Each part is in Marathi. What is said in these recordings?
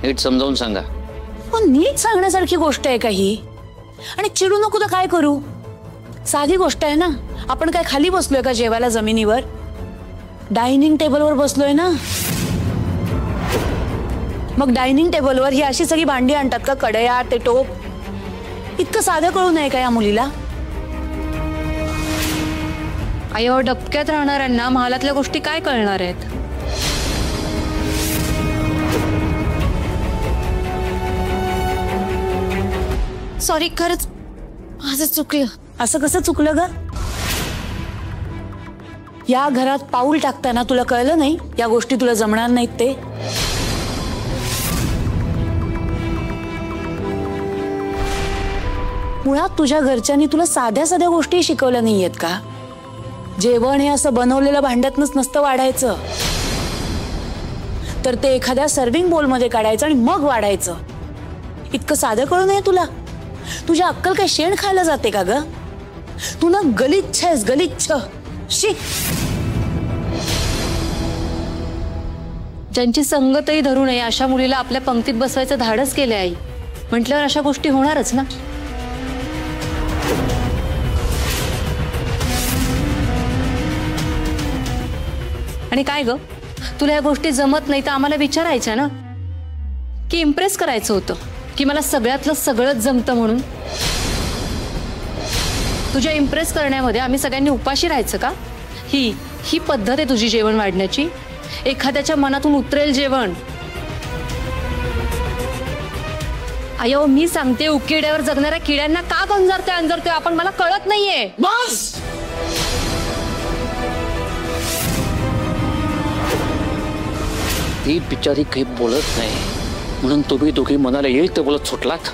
नीट समजावून सांगा. पण नीट सांगण्यासारखी गोष्ट आहे का ही? आणि चिडू नको तर काय करू? साधी गोष्ट आहे ना. आपण काय खाली बसलोय का जेवायला जमिनीवर? डायनिंग टेबलवर बसलोय ना. मग डायनिंग टेबलवर ही अशी सगळी भांडी आणतात का? कढया, ते टोप. इतकं साधं कळू नये का या मुलीला? अयो, डबक्यात राहणाऱ्यांना महालातल्या गोष्टी काय कळणार आहेत? सॉरी, खरंच माझं चुकलं. असं कसं चुकलं ग? या घरात पाऊल टाकताना तुला कळलं नाही या गोष्टी तुला जमणार नाहीत ते? मुळात तुझ्या घरच्यांनी तुला साध्या साध्या गोष्टी शिकवल्या नाहीयेत का? जेवण हे असं बनवलेलं भांड्यातनच नसतं वाढायचं, तर ते एखाद्या सर्विंग बोलमध्ये काढायचं आणि मग वाढायचं. इतकं साधं कळू नये तुला? तुझ्या अक्कल काय शेण खायला जाते का ग? तू ना गलिच्छ आहेस, गलिच्छ. शी. ज्यांची संगतही धरू नये अशा मुलीला आपल्या पंक्तीत बसवायचं धाडस केले आई. म्हटल्यावर अशा गोष्टी होणारच ना. आणि काय ग, तुला या गोष्टी जमत नाही तर आम्हाला विचारायच्या ना, की इम्प्रेस करायचं होतं की मला सगळ्यातलं सगळंच जमतं म्हणून. तुझ्या इम्प्रेस करण्यामध्ये आम्ही सगळ्यांनी उपाशी राहायचं का? ही पद्धत आहे तुझी जेवण वाढण्याची? एखाद्याच्या मनातून उतरेल जेवण? अयो, मी सांगते, उकिरड्यावर जगणाऱ्या किड्यांना का अंजरतोय आपण, मला कळत नाहीये. बस. ती बिचारी काही बोलत नाही म्हणून तुम्ही दोघी मनाला येईल ते बोलत सुटलात.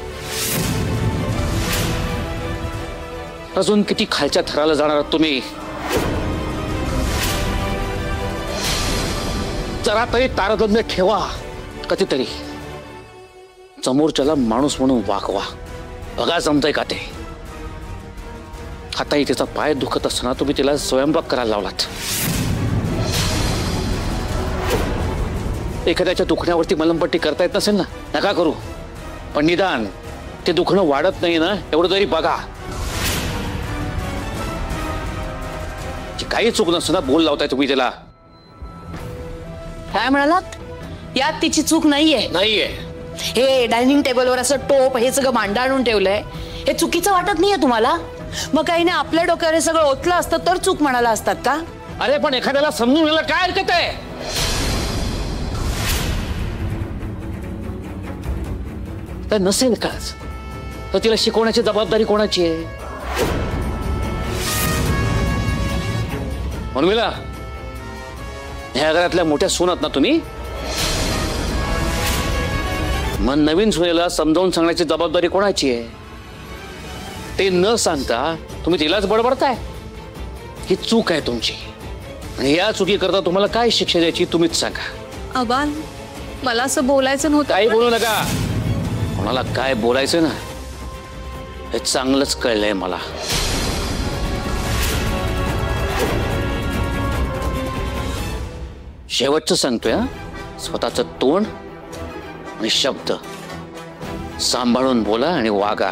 अजून किती खालच्या थराला जाणार आहात तुम्ही? जरा तरी तारतम्य ठेवा. कधीतरी समोरच्याला माणूस म्हणून वागवा. बघा जमतंय का ते? आताही तिचा पाय दुखत असताना तुम्ही तिला स्वयंपाक करायला लावलात. एखाद्याच्या दुखण्यावरती मलमपट्टी करता येत नसेल ना, नका करू. पण निदान ते दुखणं वाढत नाही ना एवढं तरी बघा. काही चूक नसताना बोल लावताय तुम्ही तिला. काय म्हणालात? यात तिची चूक नाहीये. हे डायनिंग टेबलवर असं टोप हे सगळं भांडं आणून ठेवलंय, हे चुकीचं वाटत नाहीये तुम्हाला? मग काही नाही, आपल्या डोक्यावर हे सगळं ओतलं असतं तर चूक म्हणाला असतात का? अरे पण एखाद्याला समजून घ्यायला काय हरकत आहे? तर नसेल काच तर तिला शिकवण्याची जबाबदारी कोणाची आहे? उर्मिला, ह्या घरातल्या मोठ्या सूनात ना तुम्ही? मग नवीन सुनेला समजावून सांगण्याची जबाबदारी कोणाची आहे? ते न सांगता तुम्ही तिलाच बडबडताय. ही चूक आहे तुमची. आणि या चुकी करता तुम्हाला काय शिक्षा द्यायची तुम्हीच सांगा. अबान, मला असं बोलायचं नव्हतं. काही बोलू नका. कोणाला काय बोलायचं ना हे चांगलंच कळलंय मला. शेवटचं सांगतोय, स्वतःचं तोंड आणि शब्द सांभाळून बोला आणि वागा.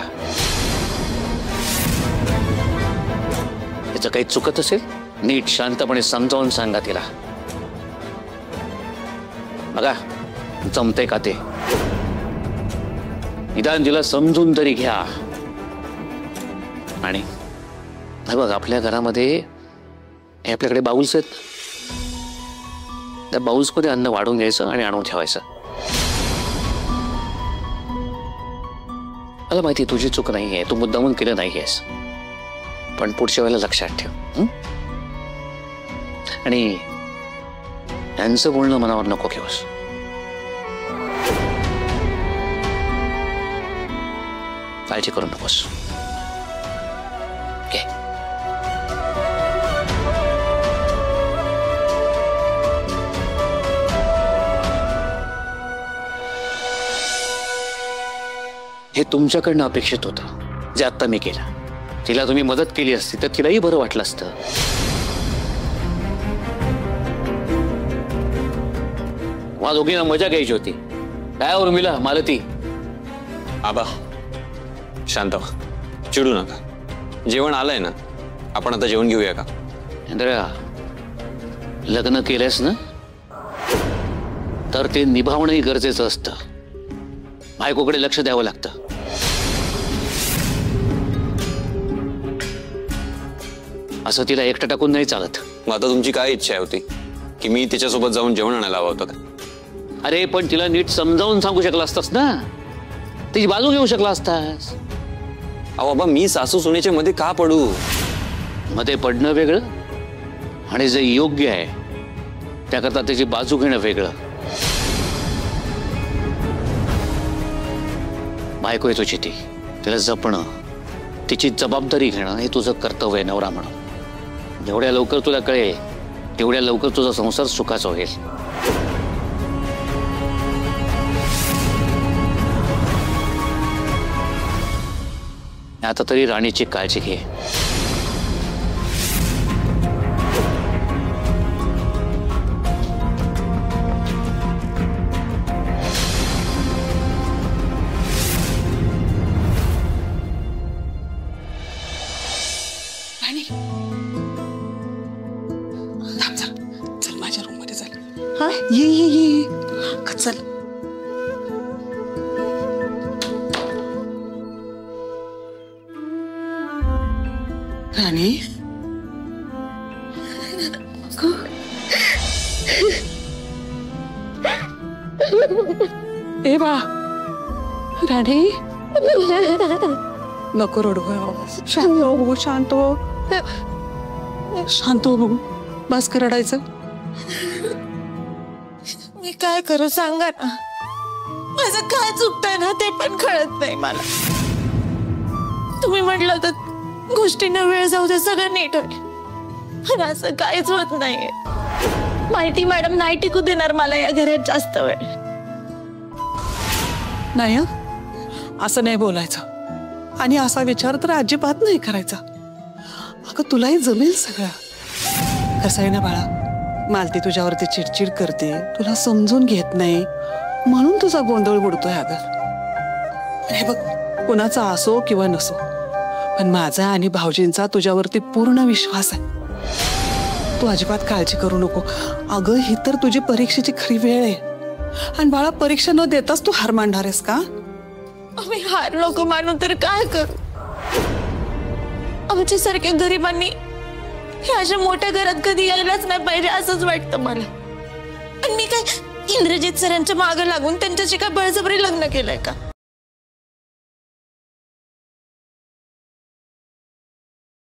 त्याचं काही चुकत असेल नीट शांतपणे समजावून सांगा तिला. बघा जमतंय का ते? निदान तिला समजून तरी घ्या. आणि बघ, आपल्या घरामध्ये हे आपल्याकडे बाउल्स आहेत, त्या बाउल्स मध्ये अन्न वाढून घ्यायचं आणि आणून ठेवायचं. मला माहिती तुझी चूक नाहीये, तू मुद्दामून केलं नाहीयेस, पण पुढच्या वेळेला लक्षात ठेव. आणि यांचं बोलणं मनावर नको घेऊस. काळजी करू नकोस. हे तुमच्याकडनं अपेक्षित होतं जे आता मी केलं. तिला तुम्ही मदत केली असती तर तिलाही बरं वाटलं असतं. मला दोघींना मजा घ्यायची होती, काय उर्मिला, मालती? आबा शांत व्हा, चिडू नका. जेवण आलंय ना, आपण आता जेवण घेऊया का? इंद्रा, लग्न केलंस ना तर ते निभावणंही गरजेचं असतं. बायकोकडे लक्ष द्यावं लागतं. असं तिला एकटं टाकून नाही चालत. मग आता तुमची काय इच्छा होती की मी तिच्यासोबत जाऊन जेवण आणायला हवं होतं का? अरे पण तिला नीट समजावून सांगू शकला असतास ना, तिची बाजू घेऊ शकला असतास. अहो बाबा, मी सासू सुनेच्या मध्ये का पडू? मध्ये पडणं वेगळं आणि जे योग्य आहे त्याकरता त्याची बाजू घेणं वेगळं. बायको आहे तुझी, तिला जपणं, तिची जबाबदारी घेणं हे तुझं कर्तव्य आहे नवरा म्हणून. जेवढ्या लवकर तुला कळेल तेवढ्या लवकर तुझा संसार सुखाचा होईल. आता तरी राणीची काळजी घे. चल माझ्या रूम मध्ये चल. ये चल. राणी, ए बा राणी, नको रडू. शांत हो, शांत हो, शांत हो. बस कर रडायचं. मी काय करू सांगा ना. माझं काय चुकतंय ना ते पण कळत नाही मला. तुम्ही म्हटलं तर गोष्टींना वेळ जाऊ दे, सगळं नीट होईल, पण असं काहीच होत नाहीये. माहिती मॅडम नाही टिकू देणार मला या घरात जास्त वेळ. नाही हं? असं नाही बोलायचं आणि असा विचार तर अजिबात नाही करायचा. अगं तुलाही जमेल सगळं. कसं आहे ना बाळा, मालती तुझ्यावरती चिडचिड करते, तुला समजून घेत नाही म्हणून तुझा गोंधळ उडतोय. अगं हे बघ, कुणाचा असो किंवा नसो, पण माझा आणि भाऊजींचा तुझ्यावरती पूर्ण विश्वास आहे. तू अजिबात काळजी करू नको. अगं ही तर तुझी परीक्षेची खरी वेळ आहे. आणि बाळा, परीक्षा न देताच तू हार मानणार आहेस का? आम्ही हार नको मानू तर काय करू? आमच्या सारख्या गरिबांनी हे अशा मोठ्या घरात कधी यायलाच नाही पाहिजे असंच वाटतं मला. आणि मी काय इंद्रजित सरांच्या मागे लागून त्यांच्याशी काय बळजबरी लग्न केलंय का?